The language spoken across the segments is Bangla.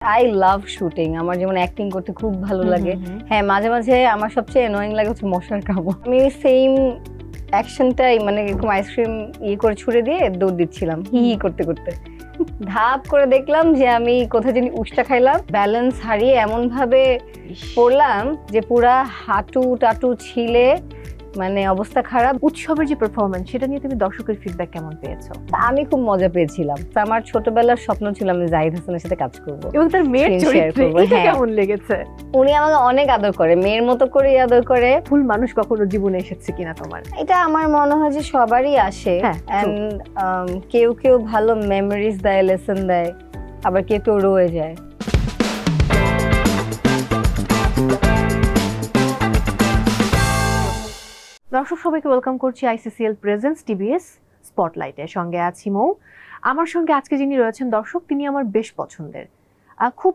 I love shooting. আমার যেমন অ্যাক্টিং করতে খুব ভালো লাগে। হ্যাঁ, মাঝে মাঝে আমার সবচেয়ে অ্যানোয়িং লাগে হচ্ছে মশার কামড়। আমি সেম অ্যাকশনটাই মানে এরকম আইসক্রিম করে ছুঁড়ে দিয়ে দৌড় দিচ্ছিলাম হি হি করতে করতে। ধাপ করে দেখলাম যে আমি কোথায় জানি উষ্টা খাইলাম, ব্যালেন্স হারিয়ে এমন ভাবে পড়লাম যে পুরা হাঁটু টাটু ছিলে, মানে অবস্থা খারাপ। উৎসবের যে পারফরমেন্স সেটা নিয়ে তুমি দর্শকের ফিডব্যাক কেমন পেয়েছো? আমি খুব মজা পেয়েছিলাম। আমার ছোটবেলার স্বপ্ন ছিল আমি জাহিদ হাসানের সাথে কাজ করব এবং তার মেয়ের Screen share চরিত্রে করবো, এটা হ্যাঁ। কেমন লেগেছে? উনি আমাকে অনেক আদর করে, মেয়ের মতো করে আদর করে। ফুল মানুষ কখনো জীবনে এসেছে কিনা তোমার? এটা আমার মনে হয় যে সবারই আসে। হ্যাঁ, true. And, কেউ কেউ ভালো মেমোরিজ দেয়, লেসন দেয়, আবার কেউ কেউ রয়ে যায়। দর্শক সবাইকে ওয়েলকাম করছি আইসিসিএল প্রেজেন্স টিবিএস স্পটলাইটের সঙ্গে আছি মৌ। আমার সঙ্গে আজকে যিনি রয়েছেন দর্শক, তিনি আমার বেশ পছন্দের। খুব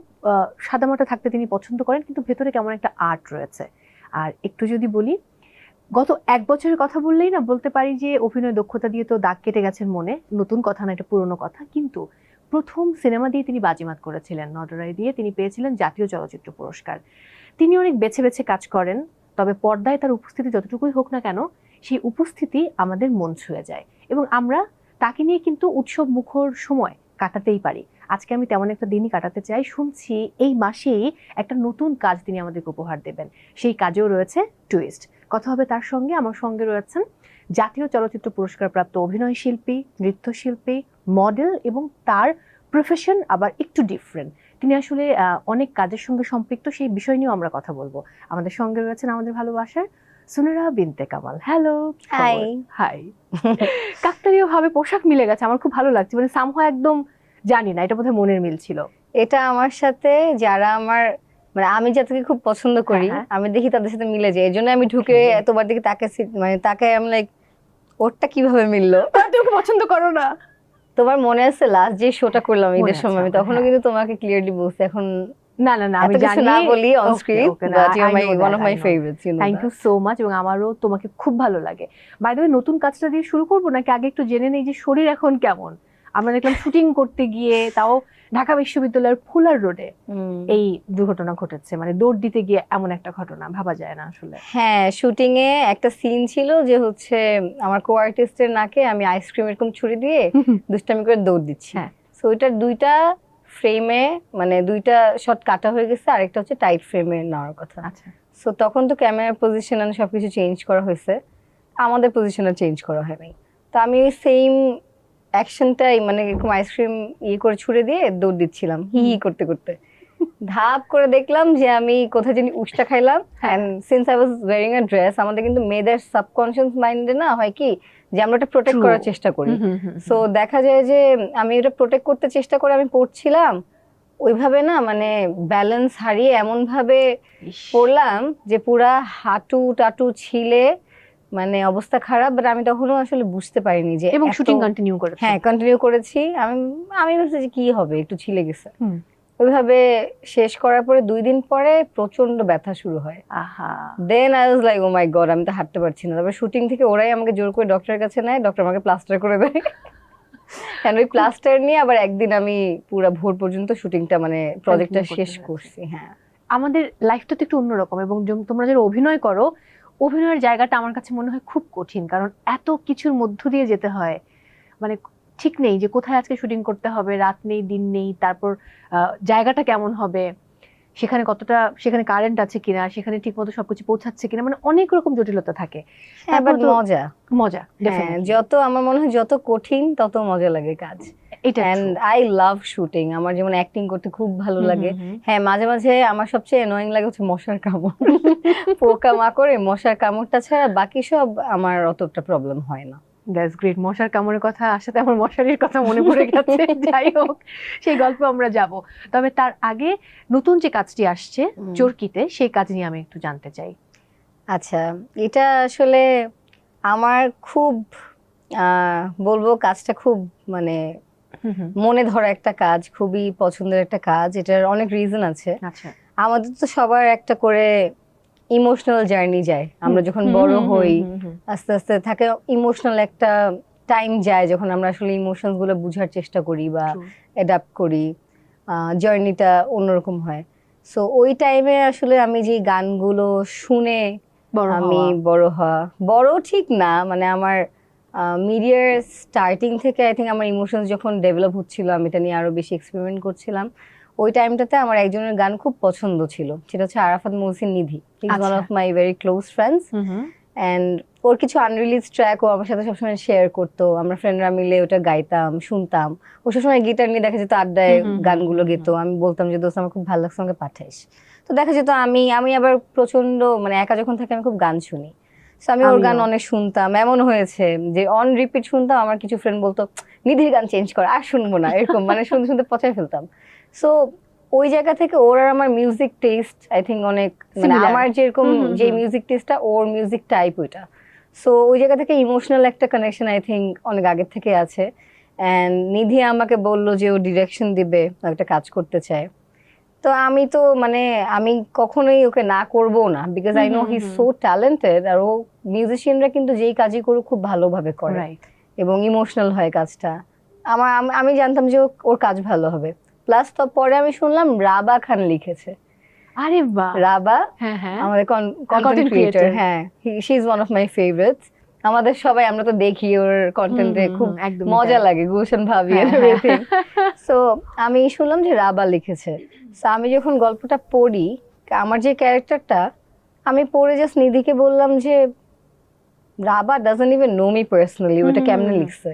সাদামাটা থাকতে তিনি পছন্দ করেন, কিন্তু ভেতরে কেমন একটা আর্ট রয়েছে। আর একটু যদি বলি, গত 1 বছরের কথা বললেই না বলতে পারি যে অভিনয় দক্ষতা দিয়ে তো দাগ কেটে গেছেন মনে। নতুন কথা না, এটা পুরনো কথা। কিন্তু প্রথম সিনেমা দিয়ে তিনি বাজিমাত করেছিলেন, নটরাই দিয়ে তিনি পেয়েছিলেন জাতীয় চলচ্চিত্র পুরস্কার। তিনি অনেক বেছে বেছে কাজ করেন, তবে পর্দায় তার উপস্থিতি যতটুকুই হোক না কেন, সেই উপস্থিতি আমাদের মন ছুঁয়ে যায় এবং আমরা তাকে নিয়ে কিন্তু উৎসব মুখর সময় কাটাতেই পারি। আজকে আমি তেমন একটা দিনই কাটাতে চাই। শুনছি এই মাসেই একটা নতুন কাজ তিনি আমাদেরকে উপহার দেবেন, সেই কাজেও রয়েছে টুইস্ট। কথা হবে তার সঙ্গে। আমার সঙ্গে রয়েছেন জাতীয় চলচ্চিত্র পুরস্কার প্রাপ্ত অভিনয় শিল্পী, নৃত্যশিল্পী, মডেল এবং তার প্রফেশন আবার একটু ডিফারেন্ট। তিনি আসলে অনেক কাজের সঙ্গে সম্পৃক্ত, সেই বিষয় নিয়েও আমরা কথা বলবো। আমাদের সঙ্গে রয়েছেন আমাদের ভালোবাসার সুনেরা বিনতে কামাল। হ্যালো। হাই। হাই। কাকতালীয় ভাবে পোশাক মিলে গেছে, আমার খুব ভালো লাগছে। মানে সামহাও একদম জানি না, এটা বোধহয় মনের মিল ছিল। এটা আমার সাথে যারা আমার মানে আমি যাদেরকে খুব পছন্দ করি, হ্যাঁ। আমি দেখি তাদের সাথে মিলে যায়। এজন্য আমি ঢুকে Okay. এতবার দিকে তাকে মানে তাকে আমি লাইক ওরটা কিভাবে মিললো। তুমি পছন্দ করো না? তোমার মনে আছে লাস্ট যে শোটা করলাম মনে ঈদের আছে সময়, আমি আমার, তখনও হ্যাঁ। কিন্তু তোমাকে ক্লিয়ারলি বলছি। এখন না না না, আমি এত কিছু জানি না বলি অন Okay, স্ক্রিন, okay, না, but you are I my know one that, of my I know. Favourites, you know thank you so much. এবং আমারও তোমাকে খুব ভালো লাগে। বাই দ্য ওয়ে, নতুন কাজটা দিয়ে শুরু করবো নাকি আগে একটু জেনে নেই যে শরীর এখন কেমন? আমরা দেখলাম শুটিং করতে গিয়ে, তাও ঢাকা বিশ্ববিদ্যালয়ের ফুলার রোডে এই দুর্ঘটনা ঘটেছে। মানে দৌড় দিতে গিয়ে এমন একটা ঘটনা ভাবা যায় না আসলে। হ্যাঁ, শুটিং এ একটা সিন ছিল যে হচ্ছে আমার কো আর্টিস্টের নাকে আমি আইসক্রিম এরকম ছুরি দিয়ে দুষ্টামি করে দৌড় দিচ্ছি। হ্যাঁ। সো ওইটার দুইটা ফ্রেমে মানে দুইটা শট কাটা হয়ে গেছে, আরেকটা হচ্ছে টাইট ফ্রেমে নেওয়ার কথা। আচ্ছা। সো তখন তো ক্যামেরার পজিশন আর সবকিছু চেঞ্জ করা হয়েছে, আমাদের পজিশনে চেঞ্জ করা হয়নি। তো আমি ওই সেম অ্যাকশনটাই মানে এরকম আইসক্রিম করে ছুঁড়ে দিয়ে দৌড় দিচ্ছিলাম হি হি করতে করতে। ধাপ করে দেখলাম যে আমি কোথায় জানি উষ্টা খাইলাম। And since I was wearing a dress, আমাদের কিন্তু মেয়েদের সাবকনশিয়াস মাইন্ডে না হয় কি যে আমরা ওটা প্রোটেক্ট True. করার চেষ্টা করি। সো দেখা যায় যে আমি ওটা প্রোটেক্ট করতে চেষ্টা করে আমি পড়ছিলাম, ওইভাবে না মানে ব্যালেন্স হারিয়ে এমন ভাবে পড়লাম যে পুরা হাঁটু টাটু ছিলে, মানে অবস্থা খারাপ। বাট আমি তখনও আসলে বুঝতে পারিনি যে এবং শুটিং কন্টিনিউ করেছে। হ্যাঁ, কন্টিনিউ করেছি। আমি ভাবছি যে কি হবে, একটু ছিলে গেছে। হুম। ওইভাবে শেষ করার পরে 2 দিন পরে প্রচন্ড ব্যথা শুরু হয়। আহা। Then I was like oh my god, আমি তো হাঁটতে পারছি না। তারপর শুটিং থেকে ওরাই আমাকে জোর করে ডক্টরের কাছে নেয়, ডক্টর আমাকে প্লাস্টার করে দেয়। এন্ড ওই প্লাস্টার নিয়ে আবার একদিন আমি পুরো ভোর পর্যন্ত শুটিংটা মানে প্রজেক্টটা Continue শেষ করতে করছি। হ্যাঁ, আমাদের লাইফটা তো একটু অন্যরকম, এবং তোমরা যারা অভিনয় করো, অভিনয়ের জায়গাটা আমার কাছে মনে হয় খুব কঠিন, কারণ এত কিছুর মধ্য দিয়ে যেতে হয়। মানে ঠিক নেই যে কোথায় আজকে শুটিং করতে হবে, রাত নেই দিন নেই, তারপর জায়গাটা কেমন হবে, সেখানে কারেন্ট আছে কিনা, সেখানে ঠিক মতো সবকিছু পৌঁছাচ্ছে কিনা, মানে অনেক রকম জটিলতা থাকে। হ্যাঁ, বাট তারপর তো মজা। মজা হ্যাঁ, definitely। যত আমার মনে হয় যত কঠিন তত মজা লাগে কাজ। এটা এন্ড আই লাভ শুটিং। আমার যেমন অ্যাক্টিং করতে খুব ভালো লাগে। হ্যাঁ, মাঝে মাঝে আমার সবচেয়ে অ্যানোয়িং লাগে হচ্ছে মশার কামড়। পোকা মাকড়ে মশার কামড়টা ছাড়া বাকি সব আমার অতটা প্রবলেম হয় না। That's great. মশার কামড়ের কথা আসাতে আমার মশারির কথা মনে পড়ে গেছে। যাই হোক, সেই গল্প আমরা যাব। তবে তার আগে নতুন যে কাজটি আসছে চরকিতে, সেই কাজ নিয়ে আমি একটু জানতে চাই। আচ্ছা, এটা আসলে আমার খুব বলবো কাজটা খুব মানে মনে ধরা একটা কাজ, খুবই পছন্দের একটা কাজ। এটার অনেক রিজন আছে। আচ্ছা। আমাদের তো সবার একটা করে ইমোশনাল জার্নি যায়, আমরা যখন বড় হই আস্তে আস্তে থাকে ইমোশনাল একটা টাইম যায় যখন আমরা আসলে ইমোশনস গুলো বুঝার চেষ্টা করি বা অ্যাডাপ্ট করি। জার্নিটা অন্যরকম হয়। সো ওই টাইমে আসলে আমি যে গানগুলো শুনে আমি বড় হওয়া, বড় ঠিক না, মানে আমার মিডিয়ার স্টার্টিং থেকে আই থিঙ্ক আমার ইমোশনস যখন ডেভেলপ হচ্ছিল, আমি এটা নিয়ে আরো বেশি এক্সপেরিমেন্ট করছিলাম। ওই টাইমটাতে আমার একজনের গান খুব পছন্দ ছিল, সেটা হচ্ছে Arafat Mohsin Nidhi. He is one of my very close friends and ওর কিছু আনরিলিজ ট্র্যাক ও আমার সাথে সবসময় শেয়ার করতো, আমরা ফ্রেন্ডরা মিলে ওটা গাইতাম, শুনতাম। ও সবসময় গিটার নিয়ে দেখা যেত আড্ডায় গানগুলো গেতো, আমি বলতাম যে দোস্ত আমার খুব ভালো লাগছে, আমাকে পাঠাইস। তো দেখা যেত আমি আবার প্রচন্ড মানে একা যখন থাকি আমি খুব গান শুনি, তো আমি ওর গান অনেক শুনতাম। এমন হয়েছে যে অন রিপিট শুনতাম, আমার কিছু ফ্রেন্ড বলতো নিধির গান চেঞ্জ কর, আর শুনবো না, এরকম মানে শুনতে শুনতে পচাই ফেলতাম। সো ওই জায়গা থেকে ওর আর আমার মিউজিক টেস্ট আই থিঙ্ক অনেক, মানে আমার যেরকম যে মিউজিক টেস্টটা ওর মিউজিক টাইপ ওইটা। সো ওই জায়গা থেকে ইমোশনাল একটা কানেকশন আই থিঙ্ক অনেক আগের থেকে আছে। অ্যান্ড নিধি আমাকে বললো যে ও ডিরেকশন দিবে, একটা কাজ করতে চায়। তো আমি তো মানে আমি কখনোই ওকে না করবো না, because I know he is so talented. আর ও মিউজিশিয়ানরা কিন্তু যেই কাজই করুক খুব ভালোভাবে করে এবং ইমোশনাল হয় কাজটা। আমি জানতাম যে ওর কাজ ভালো হবে। প্লাস তো পরে আমি শুনলাম রাবা খান লিখেছে। আরে বাহ, রাবা আমাদের কন্টেন্ট ক্রিয়েটর, হ্যাঁ she is one of my favourites. আমাদের সবাই আমরা তো দেখি ওর কন্টেন্টে, খুব মজা লাগে, গুলশান ভাবি এভরিথিং। সো আমি শুনলাম যে রাবা লিখেছে। সো আমি যখন গল্পটা পড়ি, আমার যে ক্যারেক্টারটা, আমি পড়ে জাস্ট নিধিকে বললাম যে Raba doesn't even know me personally, ওটা কেমনে লিখছে,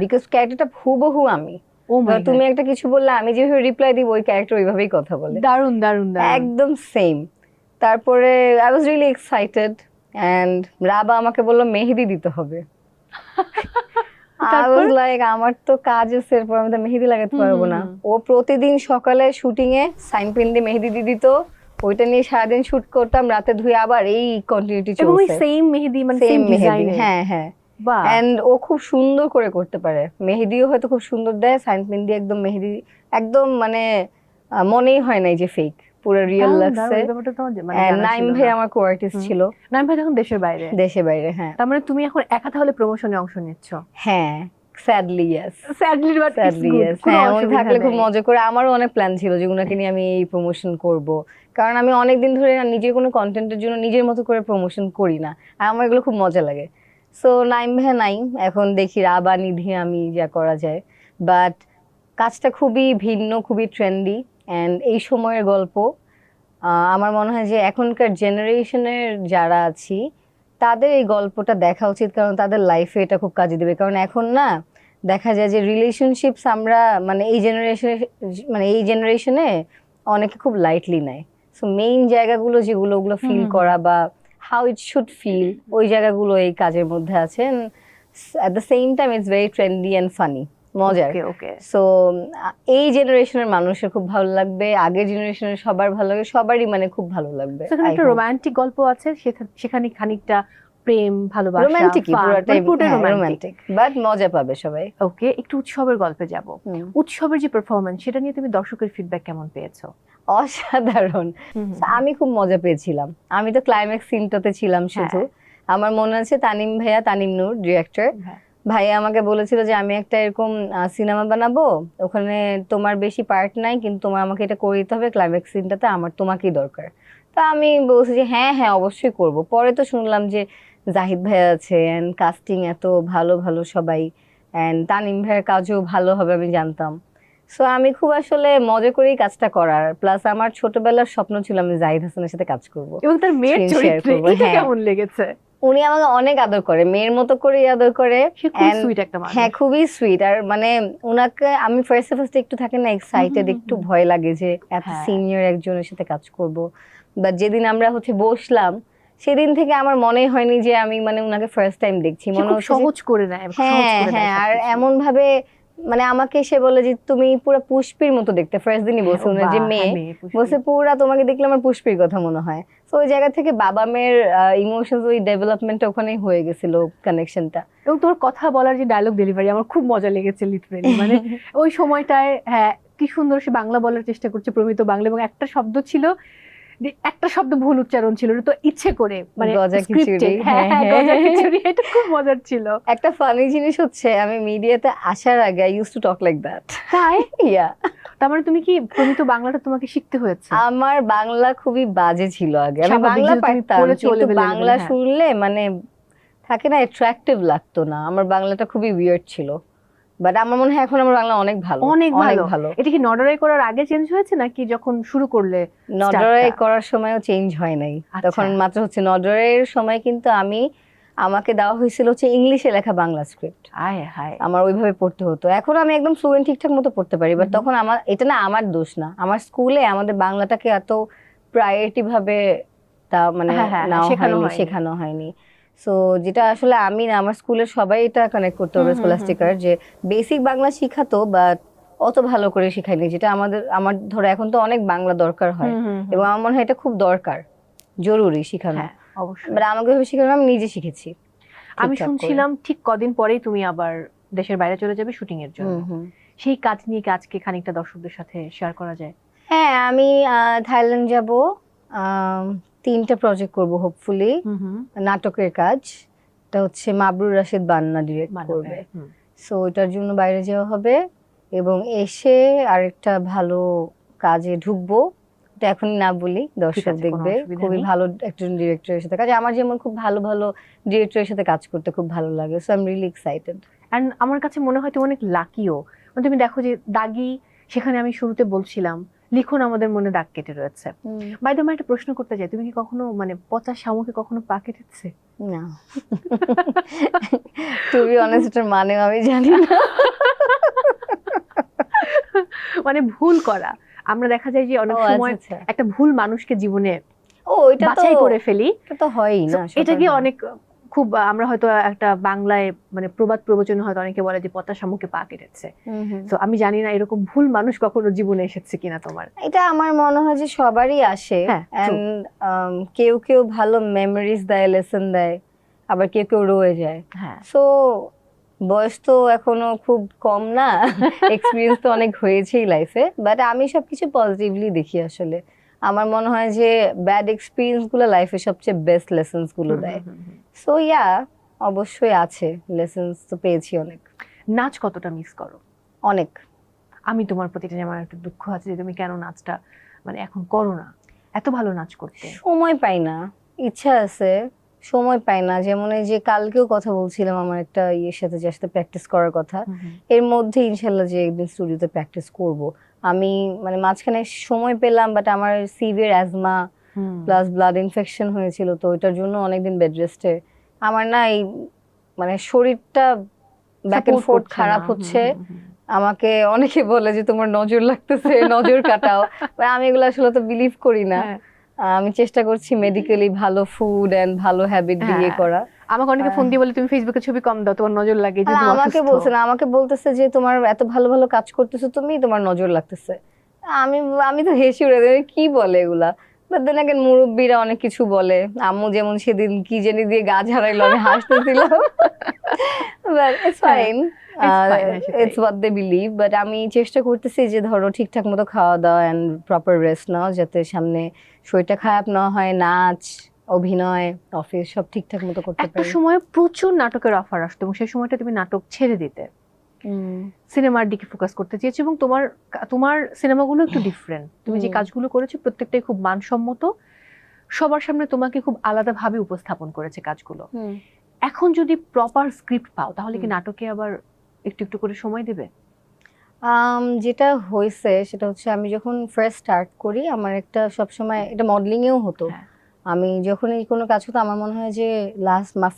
বিকজ ক্যারেক্টারটা হুবহু আমি। তুমি একটা কিছু বললে আমি যেভাবে রিপ্লাই দিব ওই ক্যারেক্টার ওইভাবেই কথা বলে। দারুণ দারুণ, একদম সেম। তারপরে I was really excited and Raba আমাকে বললো মেহেদি দিতে হবে। I was like আমার তো কাজ আছে, এরপর আমি তো মেহেদি লাগাতে পারবো না। ও প্রতিদিন সকালে শুটিং এ সাইন পেন দিয়ে মেহেদি দিয়ে দিত, ওইটা নিয়ে সারাদিন শুট করতাম, রাতে ধুয়ে আবার এই কন্টিনিউটি চলছে। এবং ওই সেম মেহেদি, মানে সেম ডিজাইন। হ্যাঁ হ্যাঁ, এন্ড ও খুব সুন্দর করে করতে পারে, মেহেদিও হয়তো খুব সুন্দর দেয়, সাইন পেন দিয়ে একদম মেহেদি একদম মানে মনেই হয় নাই যে ফেক, পুরো রিয়েল লাগছে। নাইম ভাই আমার কো-আর্টিস্ট ছিল। নাইম ভাই এখন দেশের বাইরে। হ্যাঁ, তার মানে তুমি এখন একা তাহলে প্রমোশনে অংশ নিচ্ছ? হ্যাঁ, স্যাডলি ইয়েস। হ্যাঁ, উনি থাকলে খুব মজা করে। আমারও অনেক প্ল্যান ছিল যে উনাকে নিয়ে আমি এই প্রমোশন করব, কারণ আমি অনেকদিন ধরে নিজের কোনো কন্টেন্টের জন্য নিজের মতো করে প্রমোশন করি না, আর আমার এগুলো খুব মজা লাগে। সো নাইম ভাই নাই, এখন দেখি রাবা নিধি আমি যা করা যায়। বাট কাজটা খুবই ভিন্ন, খুবই ট্রেন্ডি অ্যান্ড এই সময়ের গল্প। আমার মনে হয় যে এখনকার জেনারেশনের যারা আছি তাদের এই গল্পটা দেখা উচিত, কারণ তাদের লাইফে এটা খুব কাজে দেবে। কারণ এখন না দেখা যায় যে রিলেশনশিপস আমরা মানে এই জেনারেশনে অনেকে খুব লাইটলি নেয়। সো মেইন জায়গাগুলো যেগুলো ওগুলো ফিল করা বা হাউ ইট শুড ফিল, ওই জায়গাগুলো এই কাজের মধ্যে আছে। At the same time it's very trendy and funny, মজার। সো এই জেনারেশনের মানুষের খুব ভালো লাগবে, আগের জেনারেশনের সবার ভালো লাগে, সবারই মানে খুব ভালো লাগবে। সেখানে একটা রোমান্টিক গল্প আছে, সেখানে খানিকটা প্রেম, ভালোবাসা, পুরোটাই রোমান্টিক, বাট মজা পাবে সবাই। ওকে, একটু উৎসবের গল্পে যাব। উৎসবের যে পারফরম্যান্স, সেটা নিয়ে তুমি দর্শকের ফিডব্যাক কেমন পেয়েছো? অসাধারণ, আমি খুব মজা পেয়েছিলাম। আমি তো ক্লাইম্যাক্স সিনটাতে ছিলাম শুধু। আমার মনে আছে তানিম ভাইয়া, তানিম নূর ডিরেক্টর, ভাইয়া আমাকে বলেছিল যে আমি একটা এরকম সিনেমা বানাবো, ওখানে তোমার বেশি পার্ট নাই, কিন্তু তোমার আমাকে এটা করে দিতে হবে, ক্লাইম্যাক্স সিনটাতে আমার তোমাকেই দরকার। তা আমি বলছি যে হ্যাঁ হ্যাঁ অবশ্যই করব। পরে তো শুনলাম যে জাহিদ ভাইয়া আছে এন্ড কাস্টিং এত ভালো ভালো সবাই, এন্ড তানিম ভাইয়ের কাজও ভালো হবে আমি জানতাম। সো আমি খুব আসলে মজা করেই কাজটা করার, প্লাস আমার ছোটবেলার স্বপ্ন ছিল আমি জাহিদ হাসানের সাথে কাজ করব এবং তার মেয়ের চরিত্রে এটা কেমন লেগেছে? উনি আমাকে অনেক আদর করে, মেয়ের মতো করে আদর করে। হ্যাঁ, খুবই সুইট। আর মানে উনাকে আমি ফার্স্টে একটু থাকে না এক্সাইটেড, একটু ভয় লাগে যে এত সিনিয়র একজনের সাথে কাজ করব। বাট যেদিন আমরা বসলাম সেদিন থেকে আমার মনে হয়নি যে আমি মানে উনাকে ফার্স্ট টাইম দেখছি, মনে হচ্ছে সহজ করে নেয়। হ্যাঁ, আর এমন ভাবে মানে আমাকে সে বলে যে তুমি পুরো পুষ্পির মতো দেখতে। ফার্স্ট দিনই বলছে উনি যে মেয়ে, বলছে পুরা তোমাকে দেখলে আমার পুষ্পির কথা মনে হয়। তো ওই জায়গা থেকে বাবা মেয়ের ইমোশনস, ওই ডেভেলপমেন্টটা ওখানেই হয়ে গেছিল, কানেকশনটা। এবং তোর কথা বলার যে ডায়লগ ডেলিভারি আমার খুব মজা লেগেছে লিটারেলি। মানে ওই সময়টায় হ্যাঁ কি সুন্দর সে বাংলা বলার চেষ্টা করছে, প্রমিত বাংলা, এবং একটা শব্দ ছিল একটা শব্দ ভুল উচ্চারণ ছিল, এটা তো ইচ্ছে করে মানে গজা script-এ। খিচুড়ি, হ্যাঁ হ্যাঁ, হ্যাঁ, গজা হ্যাঁ। খিচুড়ি, এটা খুব মজার ছিল। একটা ফানি জিনিস হচ্ছে আমি মিডিয়াতে আসার আগে I use to talk like that. তাই? ইয়া, তার মানে তুমি কি প্রমিত বাংলাটা তোমাকে শিখতে হয়েছে? আমার বাংলা খুবই বাজে ছিল আগে, আমি স্বাভাবিক, বাংলা যেহেতু তুমি পারতাম পড়েছো কিন্তু level এ বাংলা হ্যাঁ। শুনলে মানে থাকে না, অ্যাট্রাকটিভ লাগতো না, আমার বাংলাটা খুবই উইয়ার্ড ছিল। বাট আমার মনে হয় এখন আমার বাংলা অনেক ভালো, অনেক অনেক ভালো। ভালো। এটা কি নডরাই করার আগে চেঞ্জ হয়েছে নাকি যখন শুরু করলে নডরাই startটা? করার সময়ও চেঞ্জ হয় নাই, আচ্ছা। তখন মাত্র হচ্ছে নডরাইয়ের সময় কিন্তু আমাকে দেওয়া হয়েছিল হচ্ছে ইংলিশে লেখা বাংলা স্ক্রিপ্ট, আয় হায়। আমার ওইভাবে পড়তে হতো। এখন আমি একদম ফ্লুয়েন্ট ঠিকঠাক মতো পড়তে পারি, বাট তখন আমার এটা না আমার দোষ না, আমার স্কুলে আমাদের বাংলাটাকে এত প্রায়োরিটি ভাবে তা মানে হ্যাঁ, হ্যাঁ, নেওয়া শেখানো হয়নি, হয়নি। শেখানো হয়নি। সো যেটা আসলে আমি না, আমার স্কুলের সবাই এটা কানেক্ট করতে হবে, হুম, হুম, স্কলাস্টিকার, যে বেসিক বাংলা শিখাতো বাট অত ভালো করে শিখায়নি, যেটা আমার ধরো এখন তো অনেক বাংলা দরকার হয়, হুম, হুম, হুম। এবং আমার মনে হয় এটা খুব দরকার, জরুরি শিখানো। হ্যাঁ অবশ্যই। বাট আমাকে ওইভাবে শিখানো আমি নিজে শিখেছি আমি ঠিকঠাক করে। শুনছিলাম ঠিক কদিন পরেই তুমি আবার দেশের বাইরে চলে যাবে শুটিং এর জন্য। হুম হুম। সেই কাজ নিয়ে কি আজকে খানিকটা দর্শকদের সাথে শেয়ার করা যায়? হ্যাঁ, আমি থাইল্যান্ড যাব, 3টা প্রজেক্ট করব হোপফুলি, নাটকের কাজ। এটা হচ্ছে মাবরুর রাশিদ বান্না ডিরেক্ট করবে, সো এটার জন্য বাইরে যাওয়া হবে, এবং এসে আরেকটা ভালো কাজে ঢুকবো, এটা এখনই না বলি, দর্শক আছে, কোনো দেখবে। অসুবিধা খুবই নেই। ভালো একজন ডিরেক্টরের সাথে কাজ, আমার যেমন খুব ভালো ভালো ডিরেক্টরের সাথে কাজ করতে খুব ভালো লাগে, so I am really excited. And আমার কাছে মনে হয় তুমি অনেক লাকিও। মানে তুমি দেখো যে দাগি, সেখানে আমি শুরুতে বলছিলাম লিখন আমাদের মনে দাগ কেটে রয়েছে। বাই দ্য ওয়ে, একটা প্রশ্ন করতে চাই, তুমি কি কখনো মানে পচা শামুকে কখনো পা কেটেছে? না, টু বি অনেস্ট এটার মানে আমি জানি না। মানে ভুল করা, আমরা দেখা যায় যে অনেক ও সময় আচ্ছা, আচ্ছা। একটা ভুল মানুষকে জীবনে ও এটা তো, বাছাই করে ফেলি। এটা তো হয়ই So, না, এটা সবার কি হয়। অনেক খুব আমরা হয়তো একটা বাংলায় মানে প্রবাদ প্রবচনে হয়তো অনেকে বলে যে পচা শামুকে পা কেটেছে। হুম হুম। তো আমি জানি না এরকম ভুল মানুষ কখনো জীবনে এসেছে কিনা তোমার। এটা আমার মনে হয় যে সবারই আসে, হ্যাঁ, true. এন্ড কেউ কেউ ভালো মেমোরিজ দেয়, লেসন দেয়, আবার কেউ কেউ রয়ে যায়। হ্যাঁ, সো বয়স তো এখনো খুব কম না, এক্সপিরিয়েন্স তো অনেক হয়েছেই লাইফে, বাট আমি সবকিছু পজিটিভলি দেখি আসলে। আমার মনে হয় যে ব্যাড এক্সপিরিয়েন্স গুলো লাইফে সবচেয়ে বেস্ট লেসন্স গুলো দেয়। সো ইয়া, অবশ্যই আছে, লেসন্স তো পেয়েছি অনেক। নাচ কতটা মিস করো? অনেক। আমি তোমার প্রতি এটা নিয়ে আমার একটা দুঃখ আছে যে তুমি কেন নাচটা মানে এখন করো না, এত ভালো নাচ করতে। সময় পাই না, ইচ্ছা আছে, সময় পাই না। যেমন এই যে কালকেও কথা বলছিলাম আমার একটা ইয়ের সাথে, যার সাথে প্র্যাকটিস করার কথা, এর মধ্যে ইনশাল্লাহ যে একদিন স্টুডিওতে প্র্যাকটিস করব। আমি মানে মাঝখানে সময় পেলাম, বাট আমার severe asthma plus blood infection হয়েছিল, তো ওইটার জন্য অনেকদিন বেড রেস্টে। আমার না এই মানে শরীরটা ব্যাক এন্ড ফোর্থ খারাপ হচ্ছে। আমাকে অনেকে বলে যে তোমার নজর লাগতেছে, নজর কাটাও, আমি এগুলো আসলে তো বিলিভ করি না। আমি চেষ্টা করছি মেডিকেলি ভালো ফুড এন্ড ভালো হ্যাবিট দিয়ে করা। আমাকে অনেকে ফোন দিয়ে বলে তুমি ফেসবুকে ছবি কম দাও, তোমার নজর লাগে। আমাকে বলছে না, আমাকে বলতেছে যে তোমার এত ভালো ভালো কাজ করতেছো তুমি, তোমার নজর লাগতেছে। আমি আমি তো হেসে উড়ে যাই, কি বলে এগুলা। বাট দেন अगेन মুরব্বিরা অনেক কিছু বলে, আম্মু যেমন সেদিন কি জানি দিয়ে গা ঝাড়াইলো, আমি হাসতেছিলাম। But it's fine, it's what they believe. But আমি চেষ্টা করতেছি যে ধরো ঠিকঠাক মতো খাওয়া দাওয়া এন্ড প্রপার রেস্ট নাও, যাতে সামনে শরীরটা খারাপ না হয়, নাচ, অভিনয়, অফিস সব ঠিকঠাক মতো করতে একটা পারি। সময় প্রচুর নাটকের অফার আসতো এবং সেই সময়টা তুমি নাটক ছেড়ে দিতে, সিনেমার দিকে ফোকাস করতে চেয়েছো, এবং তোমার সিনেমাগুলো একটু ডিফারেন্ট। তুমি যে কাজগুলো করেছো প্রত্যেকটাই খুব মানসম্মত, সবার সামনে তোমাকে খুব আলাদাভাবে উপস্থাপন করেছে কাজগুলো। এখন যদি প্রপার স্ক্রিপ্ট পাও তাহলে কি নাটকে আবার একটু একটু করে সময় দেবে? যেটা হয়েছে সেটা হচ্ছে, আমি যখন ফার্স্ট স্টার্ট করি আমার একটা সবসময় এটা মডেলিং এও হতো, আমি যখনই কোনো কাজ হতো আমার মনে হয় যে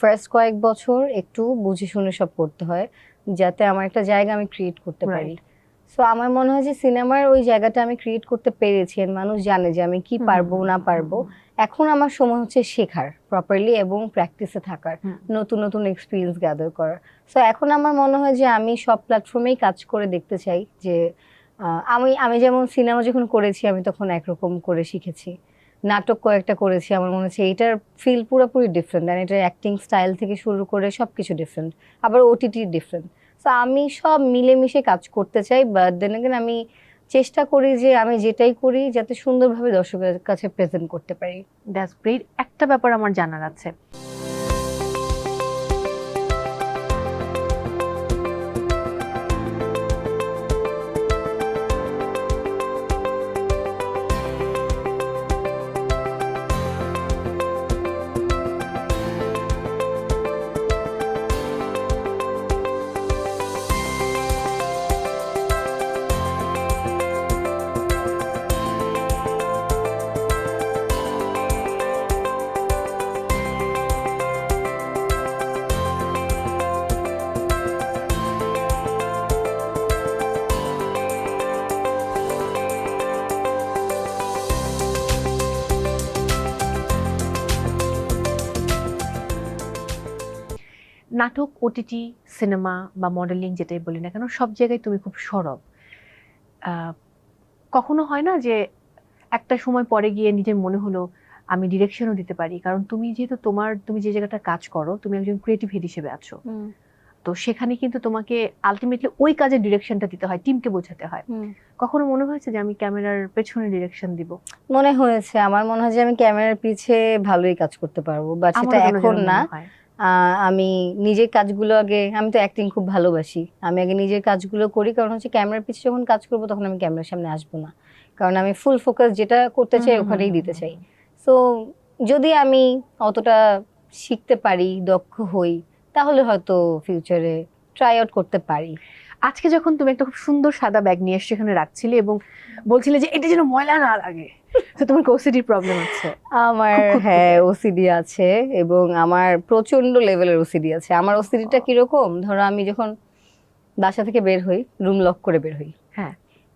ফার্স্ট কয়েক বছর একটু বুঝে শুনে সব করতে হয়, যাতে আমার একটা জায়গা আমি ক্রিয়েট করতে পারি। সো আমার মনে হয় যে সিনেমার ওই জায়গাটা আমি ক্রিয়েট করতে পেরেছি, মানুষ জানে যে আমি কি পারবো না পারবো। এখন আমার সময় হচ্ছে শেখার প্রপারলি এবং প্র্যাকটিসে থাকার, নতুন নতুন এক্সপিরিয়েন্স গ্যাদার করার। সো এখন আমার মনে হয় যে আমি সব প্ল্যাটফর্মেই কাজ করে দেখতে চাই, যে আমি যেমন সিনেমা যখন করেছি আমি তখন একরকম করে শিখেছি, নাটক কয়েকটা করেছি, আমার মনে হচ্ছে এইটার ফিল পুরোপুরি ডিফারেন্ট, অ্যান্ড এটার অ্যাক্টিং স্টাইল থেকে শুরু করে সবকিছু ডিফারেন্ট, আবার ওটিটি ডিফারেন্ট। সো আমি সব মিলেমিশে কাজ করতে চাই, বাট দেন अगेन আমি চেষ্টা করি যে আমি যেটাই করি যাতে সুন্দরভাবে দর্শকের কাছে প্রেজেন্ট করতে পারি। That's great. একটা ব্যাপার আমার জানার আছে, নাটক, ওটিটি, সিনেমা বা মডেলিং যেটাই বলি না কেন, সব জায়গায় তুমি খুব সরব। কখনো হয় না যে একটা সময় পরে গিয়ে নিজের মনে হলো আমি ডিরেকশনও দিতে পারি, কারণ তুমি যেহেতু তুমি যে জায়গাটা কাজ করো, তুমি একজন ক্রিয়েটিভ হেড হিসেবে আছো, তো সেখানে কিন্তু তোমাকে আলটিমেটলি ওই কাজের ডিরেকশনটা দিতে হয়, টিমকে বোঝাতে হয়। কখনো মনে হয়েছে যে আমি ক্যামেরার পেছনে ডিরেকশন দিব? মনে হয়েছে, আমার মনে হয় যে আমি ক্যামেরার পিছে ভালোই কাজ করতে পারবো, বাট সেটা এখন না। আমি নিজের কাজগুলো আগে, আমি তো অ্যাক্টিং খুব ভালোবাসি, আমি আগে নিজের কাজগুলো করি, কারণ হচ্ছে ক্যামেরার পিছে যখন কাজ করবো তখন আমি ক্যামেরার সামনে আসবো না, কারণ আমি ফুল ফোকাস যেটা করতে চাই ওখানেই দিতে চাই। সো যদি আমি অতটা শিখতে পারি, দক্ষ হই, তাহলে হয়তো ফিউচারে ট্রাই আউট করতে পারি। আজকে যখন তুমি একটা খুব সুন্দর সাদা ব্যাগ নিয়ে এসে এখানে রাখছিলে এবং বলছিলে যে এটা যেন ময়লা না লাগে, তো তোমার ওসিডি প্রবলেম আছে? আমার হ্যাঁ ওসিডি আছে, এবং আমার প্রচন্ড লেভেলের ওসিডি আছে। আমার ওসিডিটা কিরকম, ধরো আমি যখন বাসা থেকে বের হই, রুম লক করে বের হই। হ্যাঁ,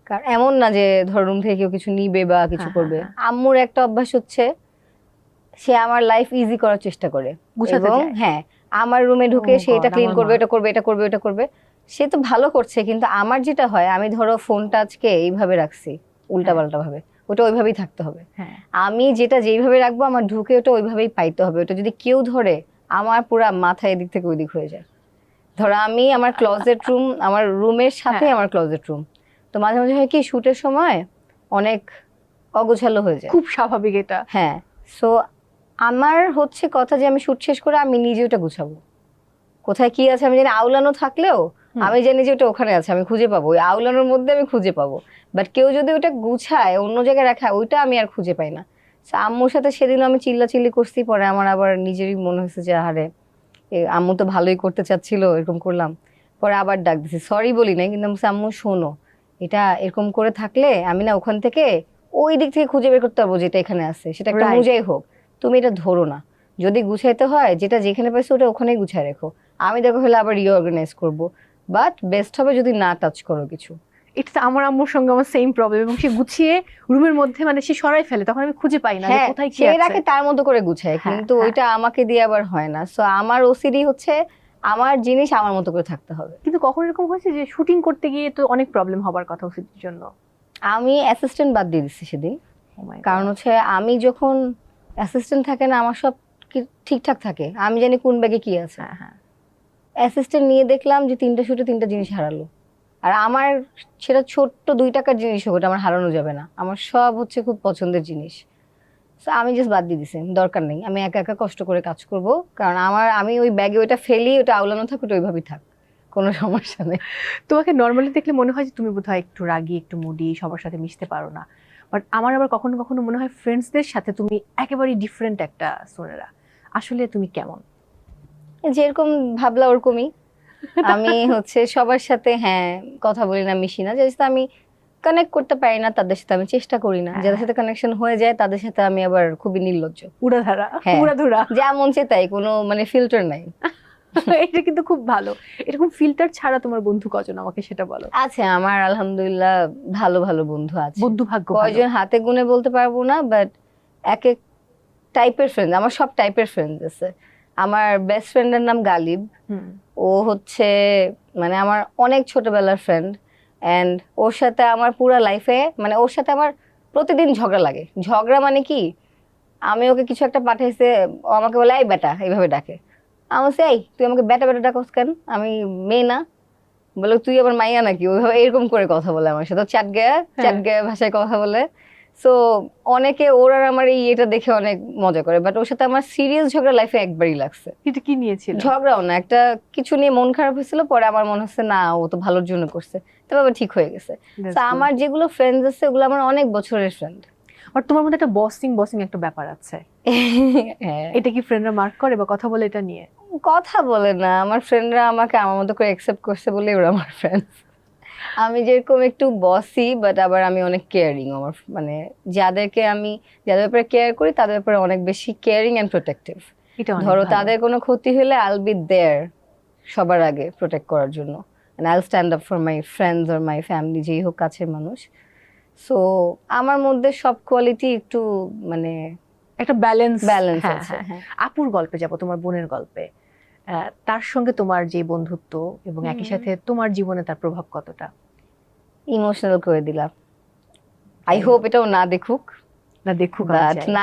কারণ এমন না যে ধর রুম থেকে কেউ কিছু নিবে বা কিছু করবে। আম্মুর একটা অভ্যাস হচ্ছে, সে আমার লাইফ ইজি করার চেষ্টা করে, এবং হ্যাঁ আমার রুমে ঢুকে সে এটা ক্লিন করবে, এটা করবে, এটা করবে, এটা করবে। সে তো ভালো করছে, কিন্তু আমার যেটা হয়, আমি ধরো ফোনটা আজকে এইভাবে রাখছি উল্টা পাল্টা ভাবে, ওটা ওইভাবেই থাকতে হবে। আমি যেটা যেইভাবে রাখবো আমার ঢুকে ওটা ওইভাবেই পাইতে হবে। ওটা যদি কেউ ধরে, আমার পুরা মাথা এদিক থেকে ওইদিক হয়ে যায়। ধরো আমি আমার ক্লোজেট রুম, আমার রুমের সাথে আমার ক্লোজেট রুম, তো মাঝে মাঝে হয় কি শুটের সময় অনেক অগোছালো হয়ে যায়। খুব স্বাভাবিক এটা। হ্যাঁ, সো আমার হচ্ছে কথা যে আমি শুট শেষ করে আমি নিজে ওটা গুছাবো। কোথায় কি আছে আমি জানি, আউলানো থাকলেও আমি জানি যে ওটা ওখানে আছে, আমি খুঁজে পাবো, ওই আউলানোর মধ্যে আমি খুঁজে পাবো। বাট কেউ যদি ওটা গুছায় অন্য জায়গায় রাখা, ওইটা আমি আর খুঁজে পাই না। আম্মুর সাথে সেদিন আমি চিল্লাচিল্লি করছি, পরে আমার আবার নিজেরই মনে হয়েছে যে আরে আম্মু তো ভালোই করতে চাচ্ছিল, এরকম করলাম। পরে আবার ডাক দিছি, সরি বলি নাই, কিন্তু আমি আম্মু শোনো, এটা এরকম করে থাকলে আমি না ওখান থেকে ওই দিক থেকে খুঁজে বের করতে পারবো যেটা এখানে আছে, সেটা একটা মুজাই হোক, তুমি এটা ধরো না। যদি গুছাইতে হয়, যেটা যেখানে পাইছো ওটা ওখানেই গুছায় রেখো, আমি দেখো হলে আবার রিঅর্গানাইজ করবো। বাট বেস্ট হবে যদি না টাচ করো কিছু। এটা আমার আম্মুর সঙ্গে আমার সেম প্রবলেম, এবং সে গুছিয়ে রুমের মধ্যে মানে সে সরাই ফেলে, তখন আমি খুঁজে পাই না কোথায় কি আছে। সে রাখে তার মতো করে গুছায়, কিন্তু ওইটা আমাকে দিয়ে আবার হয় না। সো আমার ওসিডি হচ্ছে আমার জিনিস আমার মতো করে থাকতে হবে। কিন্তু কখন এরকম হয়েছে যে শুটিং করতে গিয়ে তো অনেক প্রবলেম হবার কথা ওসিডির জন্য? আমি অ্যাসিস্ট্যান্ট বাদ দিয়ে দিচ্ছি সেদিন, কারণ হচ্ছে আমি যখন অ্যাসিস্ট্যান্ট থাকে না, আমার সব ঠিকঠাক থাকে, আমি জানি কোন ব্যাগে কি আছে। অ্যাসিস্ট্যান্ট নিয়ে দেখলাম যে 3টা শুটে 3টা জিনিস হারালো। আর আমার সেটা ছোট্ট 2 টাকার জিনিস হোক, ওটা আমার হারানো যাবে না, আমার সব হচ্ছে খুব পছন্দের জিনিস। সো আমি জাস্ট বাদ দিয়ে দিছি, দরকার নেই, আমি একা একা কষ্ট করে কাজ করব, কারণ আমি ওই ব্যাগে ওইটা ফেলি, ওটা আউলানো থাক, ওটা ওইভাবেই থাক, কোনো সমস্যা নেই। তোমাকে নর্মালি দেখলে মনে হয় যে তুমি বোধহয় একটু রাগী, একটু মুডি, সবার সাথে মিশতে পারো না, বাট আমার আবার কখনো কখনো মনে হয় ফ্রেন্ডসদের সাথে তুমি একেবারেই ডিফারেন্ট একটা সোনেরা। আসলে তুমি কেমন? যেরকম ভাবলা ওরকমই। আমি হচ্ছে সবার সাথে কথা বলি না, মিশি না, জাস্ট আমি কানেক্ট করতে পারি না তাদের সাথে, আমি চেষ্টা করি না। যাদের সাথে কানেকশন হয়ে যায় তাদের সাথে আমি আবার খুবই নির্লজ্জ, উড়াধুরা, যেমন সে তাই, কোনো মানে ফিল্টার নাই। এটা কিন্তু খুব ভালো। এরকম ফিল্টার ছাড়া তোমার বন্ধু কজন, আমাকে সেটা বলো। আছে, আমার আলহামদুলিল্লাহ ভালো ভালো বন্ধু আছে। বন্ধু ভাগ্য কয়জন হাতে গুনে বলতে পারবো না, বাট এক এক টাইপের ফ্রেন্ড, আমার সব টাইপের ফ্রেন্ড আছে। আমার বেস্ট ফ্রেন্ডের নাম গালিব, ও হচ্ছে মানে আমার অনেক ছোটবেলার ফ্রেন্ড, অ্যান্ড ওর সাথে আমার পুরো লাইফে, মানে ওর সাথে আমার প্রতিদিন ঝগড়া লাগে। ঝগড়া মানে কি, আমি ওকে কিছু একটা পাঠাইছে, ও আমাকে বলে এই বেটা, এইভাবে ডাকে। আমি বলছি এই তুই আমাকে বেটা বেটা ডাকস কেন, আমি মেয়ে না? বলে তুই আবার মাইয়া নাকি, ওইভাবে এরকম করে কথা বলে আমার সাথে, চ্যাট গায়া ভাষায় কথা বলে। সো অনেকে ওর আর আমার এই এটা দেখে অনেক মজা করে, বাট ওর সাথে আমার সিরিয়াস ঝগড়া লাইফে একবারই লাগছে। এটা কি নিয়েছিল? ঝগড়াও না, একটা কিছু নিয়ে মন খারাপ হয়েছিল, পরে আমার মনে হচ্ছে না ও তো ভালোর জন্য করছে, তবে আবার ঠিক হয়ে গেছে। তো আমার যেগুলো ফ্রেন্ডস আছে ওগুলো আমার অনেক বছরের ফ্রেন্ড। আর তোমার মধ্যে একটা বসিং একটা ব্যাপার আছে, এটা কি ফ্রেন্ডরা মার্ক করে বা কথা বলে এটা নিয়ে? কথা বলে না, আমার ফ্রেন্ডরা আমাকে আমার মতো করে অ্যাকসেপ্ট করছে বলে ওরা আমার ফ্রেন্ডস। আমি যেরকম একটু বসি, বাট আবার আমি অনেক কেয়ারিং। আমার মানে যাদের ব্যাপারে কেয়ার করি তাদের ব্যাপারে অনেক বেশি কেয়ারিং এন্ড প্রোটেক্টিভ। ধরো তাদের কোনো ক্ষতি হলে আইল বি দেয়ার সবার আগে প্রোটেক্ট করার জন্য, এন্ড আইল stand up for my friends or my family, যেই হোক কাছের মানুষ। সো আমার মধ্যে সব কোয়ালিটি একটু মানে একটা ব্যালেন্স আছে। আপুর গল্পে যাব, তোমার বোনের গল্পে। তার সঙ্গে তোমার যে বন্ধুত্ব এবং একই সাথে তোমার জীবনে তার প্রভাব কতটা? ইমোশনাল করে দিলাম। আই হোপ এটাও না দেখুক,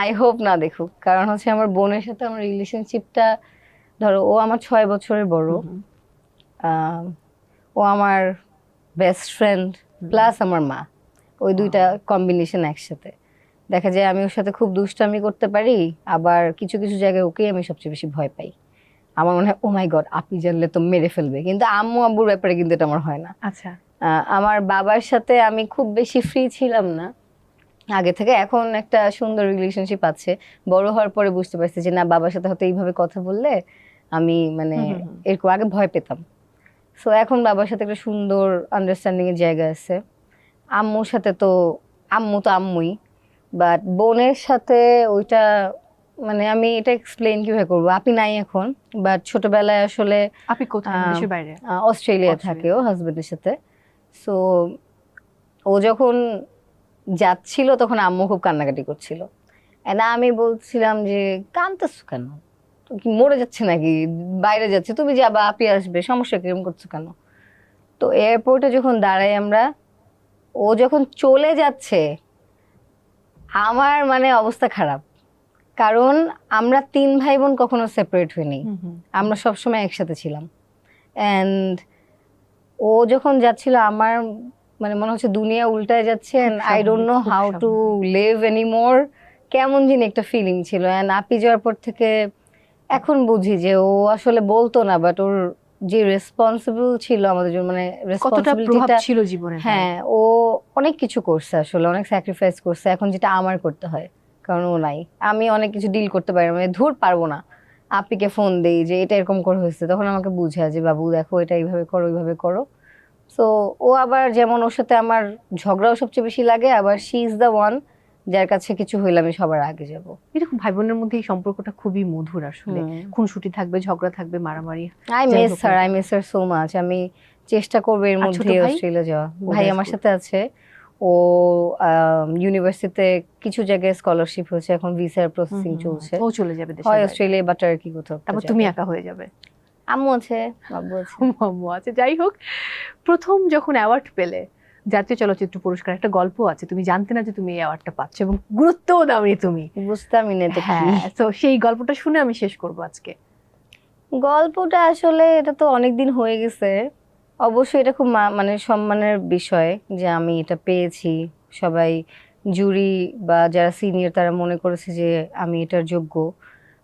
আই হোপ না দেখুক, কারণ হচ্ছে আমার বোনের সাথে আমার রিলেশনশিপটা, ধরো ও আমার 6 বছরের বড়, ও আমার বেস্ট ফ্রেন্ড প্লাস আমার মা, ওই দুইটা কম্বিনেশন একসাথে। দেখা যায় আমি ওর সাথে খুব দুষ্টামি করতে পারি, আবার কিছু কিছু জায়গায় ওকেই আমি সবচেয়ে বেশি ভয় পাই। আমার মনে হয় ও মাই গড আপনি জানলে তো মেরে ফেলবে, কিন্তু আম্মু আব্বুর ব্যাপারে কিন্তু এটা আমার হয় না। আচ্ছা, আমার বাবার সাথে আমি খুব বেশি ফ্রি ছিলাম না আগে থেকে, এখন একটা সুন্দর রিলেশনশিপ আছে। বড় হওয়ার পরে বুঝতে পারছি যে না, বাবার সাথে হয়তো এইভাবে কথা বললে আমি মানে এরকম আগে ভয় পেতাম। সো এখন বাবার সাথে একটা সুন্দর আন্ডারস্ট্যান্ডিং এর জায়গা আছে। আম্মুর সাথে তো আম্মুই, বাট বোনের সাথে ওইটা মানে আমি এটা এক্সপ্লেইন কিভাবে করবো, আপনি নাই এখন, বাট ছোটবেলায় আসলে আপনি কোথায় দেশের বাইরে? অস্ট্রেলিয়া থাকে ও হাজবেন্ডের সাথে। সো ও যখন যাচ্ছিল তখন আম্মু খুব কান্নাকাটি করছিল, না আমি বলছিলাম যে কাঁদতেছো কেন, কি মরে যাচ্ছে নাকি, বাইরে যাচ্ছে, তুমি যাবা আপনি আসবে, সমস্যা কিরকম করছো কেন? তো এয়ারপোর্টে যখন দাঁড়াই আমরা, ও যখন চলে যাচ্ছে আমার মানে অবস্থা খারাপ, কারণ আমরা 3 ভাই বোন কখনো সেপারেট হইনি, আমরা সবসময় একসাথে ছিলাম। এন্ড ও যখন যাচ্ছিল আমার মানে মনে হচ্ছে দুনিয়া উল্টায় যাচ্ছে, and I don't know how to live anymore, কেমন যিনি একটা ফিলিং ছিল। এন্ড আপি যাওয়ার পর থেকে এখন বুঝি যে ও আসলে বলতো না, বাট ওর যে রেসপন্সিবল ছিল আমাদের জন্য, মানে রেসপন্সিবিলিটিটা ছিল জীবনে। হ্যাঁ, ও অনেক কিছু করছে আসলে, অনেক স্যাক্রিফাইস করছে, এখন যেটা আমার করতে হয়, কারণ ও নাই। আমি অনেক কিছু ডিল করতে পারি না, মানে ধুর পারবো না, আপিকে ফোন দেই যে এটা এরকম করে হয়েছে, তখন আমাকে বুঝায় যে বাবু দেখো এটা এইভাবে করো ওইভাবে করো। সো ও আবার যেমন ওর সাথে আমার ঝগড়াও সবচেয়ে বেশি লাগে, আবার শি ইজ দ্য ওয়ান যার কাছে কিছু হইলে আমি সবার আগে যাব। এরকম ভাই বোনের মধ্যে এই সম্পর্কটা খুবই মধুর আসলে, খুনসুটি থাকবে, ঝগড়া থাকবে, মারামারি। I miss her so much. আমি চেষ্টা করবো এর মধ্যে অস্ট্রেলিয়া যাওয়া। ভাই আমার সাথে আছে, ও ইউনিভার্সিটিতে কিছু জায়গায় স্কলারশিপ হয়েছে, এখন ভিসার প্রসেসিং চলছে, ও চলে যাবে দেশে, হয় অস্ট্রেলিয়া বা টার্কি কোথাও। তারপর তুমি একা হয়ে যাবে। আম্মু আছে, বাবু আছে, আম্মু আছে। যাই হোক, প্রথম যখন অ্যাওয়ার্ড পেলে, জাতীয় চলচ্চিত্র পুরস্কার, একটা গল্প আছে, তুমি জানতে না যে তুমি এই অ্যাওয়ার্ডটা পাচ্ছ এবং গুরুত্বও দাওনি তুমি, বুঝতামই না। হ্যাঁ, তো সেই গল্পটা শুনে আমি শেষ করব আজকে। গল্পটা আসলে এটা তো অনেকদিন হয়ে গেছে, অবশ্যই এটা খুব মানে সম্মানের বিষয় যে আমি এটা পেয়েছি। সবাই জুরি বা যারা সিনিয়র তারা মনে করেছে যে আমি এটার যোগ্য,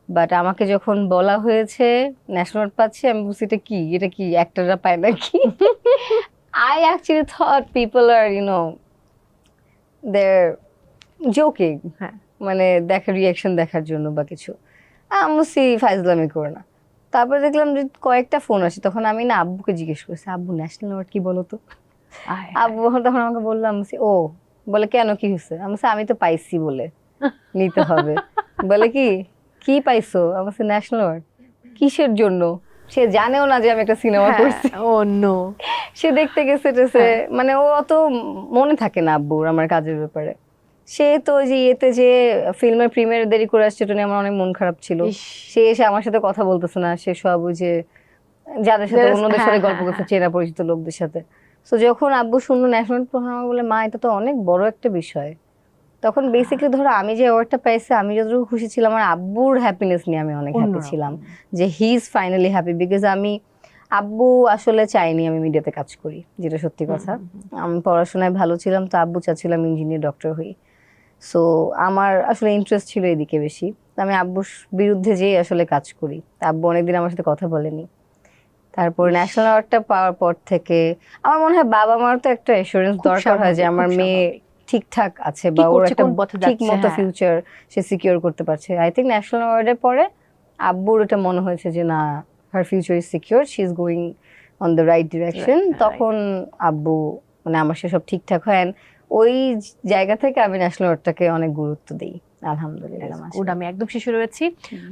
বাট আমাকে যখন বলা হয়েছে ন্যাশনাল অ্যাওয়ার্ড পাচ্ছি, আমি বুঝছি এটা কি অ্যাক্টররা পায় নাকি। I actually thought people are, they're joking, মানে রিয়াকশন দেখার জন্য বা কিছু। আমি ফাইজলামি করে না। তারপর দেখলাম যে কয়েকটা ফোন আসে, তখন আমি না আব্বুকে জিজ্ঞেস করছি, আব্বু ন্যাশনাল অ্যাওয়ার্ড কি বলো তো। আব্বু তখন আমাকে বললাম, ও বলে কেন কি হয়েছে, আমি তো পাইছি বলে নিতে হবে। বলে কি পাইছো, আমি ন্যাশনাল অ্যাওয়ার্ড, কিসের জন্য? সে জানেও না যে আমি একটা সিনেমা করছি। ও নো, সে দেখতে গেছে, মানে ও অত মনে থাকে না আব্বুর আমার কাজের ব্যাপারে। সে তো ওই যে ইয়েতে যে ফিল্মের প্রিমিয়ার দেরি করে আসছে, এটা নিয়ে আমার অনেক মন খারাপ ছিল। সে এসে আমার সাথে কথা বলতেছে না, সে সব ওই যে যাদের সাথে অন্যদের সাথে গল্প করছে, চেনা পরিচিত লোকদের সাথে। তো যখন আব্বু শুনলো ন্যাশনাল প্রোগ্রাম, বলে মা এটা তো অনেক বড় একটা বিষয়। তখন বেসিক্যালি ধরো আমি যে অ্যাওয়ার্ডটা পাইছি, আমি যতটুকু খুশি ছিলাম, আমার আব্বুর হ্যাপিনেস নিয়ে আমি অনেক হ্যাপি ছিলাম, যে he is finally happy. Because আব্বু আসলে চাইনি আমি মিডিয়াতে কাজ করি, যেটা সত্যি কথা। আমি পড়াশোনায় ভালো ছিলাম, তো আব্বু চাচ্ছিলাম ইঞ্জিনিয়ার ডক্টর হই। সো আমার আসলে ইন্টারেস্ট ছিল এদিকে বেশি। তো আমি আব্বুর বিরুদ্ধে যেই আসলে কাজ করি। তা আব্বু অনেকদিন আমার সাথে কথা বলেনি। তারপর ন্যাশনাল অ্যাওয়ার্ডটা পাওয়ার পর থেকে আমার মনে হয় বাবা মার তো একটা এসুরেন্স খুব দরকার হয় যে স্বাভাবিক, আমার খুব মেয়ে স্বাভাবিক। ঠিকঠাক আছে কি বা ওর করছে, একটা কোন পথে ঠিক যাচ্ছে, মতো হ্যাঁ। ফিউচার সে সিকিউর করতে পারছে। আই থিঙ্ক ন্যাশনাল অ্যাওয়ার্ডের পরে আব্বুর এটা মনে হয়েছে যে না, her future is secure, she is going on the right direction. তখন আব্বু মানে আমার সেসব ঠিকঠাক হয়। And ওই জায়গা থেকে আমি ন্যাশনাল অ্যাওয়ার্ডটাকে অনেক গুরুত্ব দিই, আলহামদুলিল্লাহ। গুড, আমি একদম শেষে রয়েছি।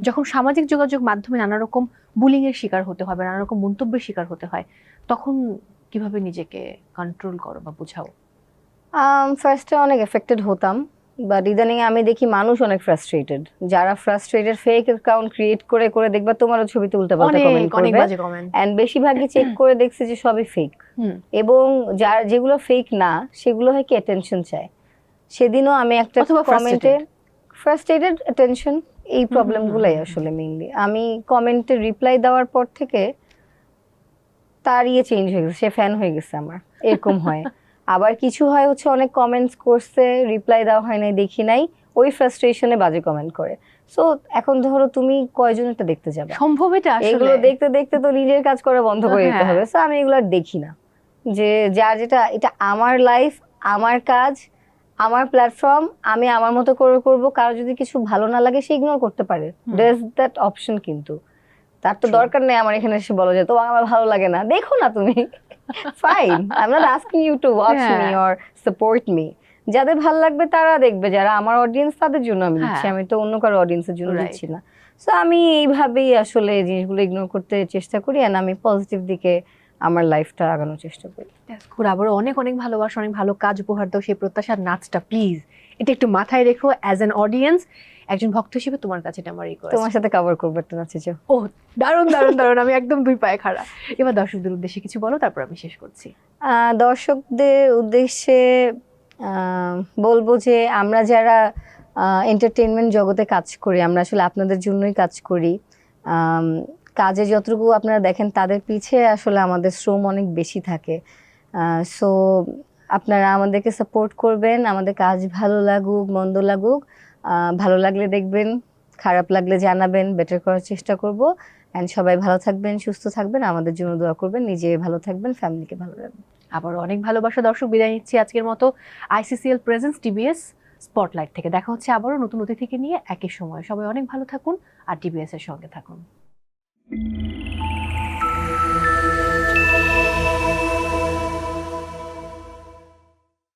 যখন সামাজিক যোগাযোগ মাধ্যমে নানা রকম বুলিং এর শিকার হতে হয় বা নানা রকম মন্তব্যের শিকার হতে হয়, তখন কিভাবে নিজেকে কন্ট্রোল করো বা বোঝাও? ফার্স্টে অনেক এফেক্টেড হতাম, বাট ইদানিং আমি দেখি মানুষ অনেক ফ্রাস্ট্রেটেড। যারা ফ্রাস্ট্রেটেড ফেক অ্যাকাউন্ট ক্রিয়েট করে করে দেখবা তোমারও ছবিতে উল্টাপাল্টা কমেন্ট অনেক করবে। বাজে কমেন্ট। এন্ড বেশিরভাগই চেক করে দেখছে যে সবই ফেক, এবং যেগুলো ফেক না সেগুলো হয় কি অ্যাটেনশন চায়। সেদিনও আমি একটা অথবা কমেন্টে ফ্রাস্ট্রেটেড অ্যাটেনশন, এই প্রবলেমগুলোই আসলে মেইনলি। আমি কমেন্টে রিপ্লাই দেওয়ার পর থেকে তার চেঞ্জ হয়ে গেছে, সে ফ্যান হয়ে গেছে আমার, এরকম হয়। আবার কিছু হয় হচ্ছে অনেক কমেন্টস করছে, রিপ্লাই দেওয়া হয় নাই, দেখি নাই, ওই ফ্রাস্ট্রেশনে বাজে কমেন্ট করে। সো এখন ধরো তুমি কয়জন এটা দেখতে যাবে? সম্ভব এটা আসলে? এগুলো দেখতে দেখতে তো নিজের কাজ করা বন্ধ করে দিতে হবে। সো আমি এগুলো আর দেখি না। যে যার যেটা, এটা আমার লাইফ, আমার কাজ, আমার প্ল্যাটফর্ম, আমি আমার মতো করে করব। কারো যদি কিছু ভালো না লাগে সে ইগনোর করতে পারে, দেয়ার ইজ দ্যাট অপশন। কিন্তু তার তো দরকার নেই আমার এখানে এসে বলো যে তো আমার ভালো লাগে না, দেখো না তুমি, fine, I am not asking you to watch me or support me. যাদের ভালো লাগবে তারা দেখবে, যারা আমার অডিয়েন্স তাদের জন্য আমি দিচ্ছি, আমি তো অন্য কারো অডিয়েন্সের জন্য দিচ্ছি না। সো আমি এইভাবেই আসলে জিনিসগুলো ইগনোর করতে চেষ্টা করি, আর আমি পজিটিভ দিকে আমার লাইফটা আগানোর চেষ্টা করি। আবারও অনেক অনেক ভালোবাসা, অনেক ভালো কাজ উপহার দাও। সেই প্রত্যাশার নাচটা প্লিজ এটা একটু মাথায় রেখো। অ্যাজ অ্যান অডিয়েন্স, একজন ভক্ত হিসেবে তোমার কাছে এটা আমার রিকোয়েস্ট। তোমার সাথে কভার করবো একটা নাচে যাও। ও দারুণ দারুণ দারুণ, আমি একদম দুই পায়ে খাড়া। এবার দর্শকদের উদ্দেশ্যে কিছু বলো, তারপর আমি শেষ করছি। দর্শকদের উদ্দেশ্যে বলবো যে আমরা যারা এন্টারটেইনমেন্ট জগতে কাজ করি, আমরা আসলে আপনাদের জন্যই কাজ করি। কাজে যতটুকু আপনারা দেখেন তাদের পিছে আসলে আমাদের শ্রম অনেক বেশি থাকে। সো আপনারা আমাদেরকে সাপোর্ট করবেন, আমাদের কাজ ভালো লাগুক মন্দ লাগুক, ভালো লাগলে দেখবেন, খারাপ লাগলে জানাবেন, বেটার করার চেষ্টা করব। অ্যান্ড সবাই ভালো থাকবেন, সুস্থ থাকবেন, আমাদের জন্য দোয়া করবেন, নিজে ভালো থাকবেন, ফ্যামিলিকে ভালো রাখবেন। আবার অনেক ভালোবাসা। দর্শক, বিদায় নিচ্ছি আজকের মতো আইসিসিএল প্রেজেন্স টিবিএস স্পটলাইট থেকে। দেখা হচ্ছে আবারও নতুন অতিথিকে নিয়ে একই সময়। সবাই অনেক ভালো থাকুন আর টিবিএস এর সঙ্গে থাকুন।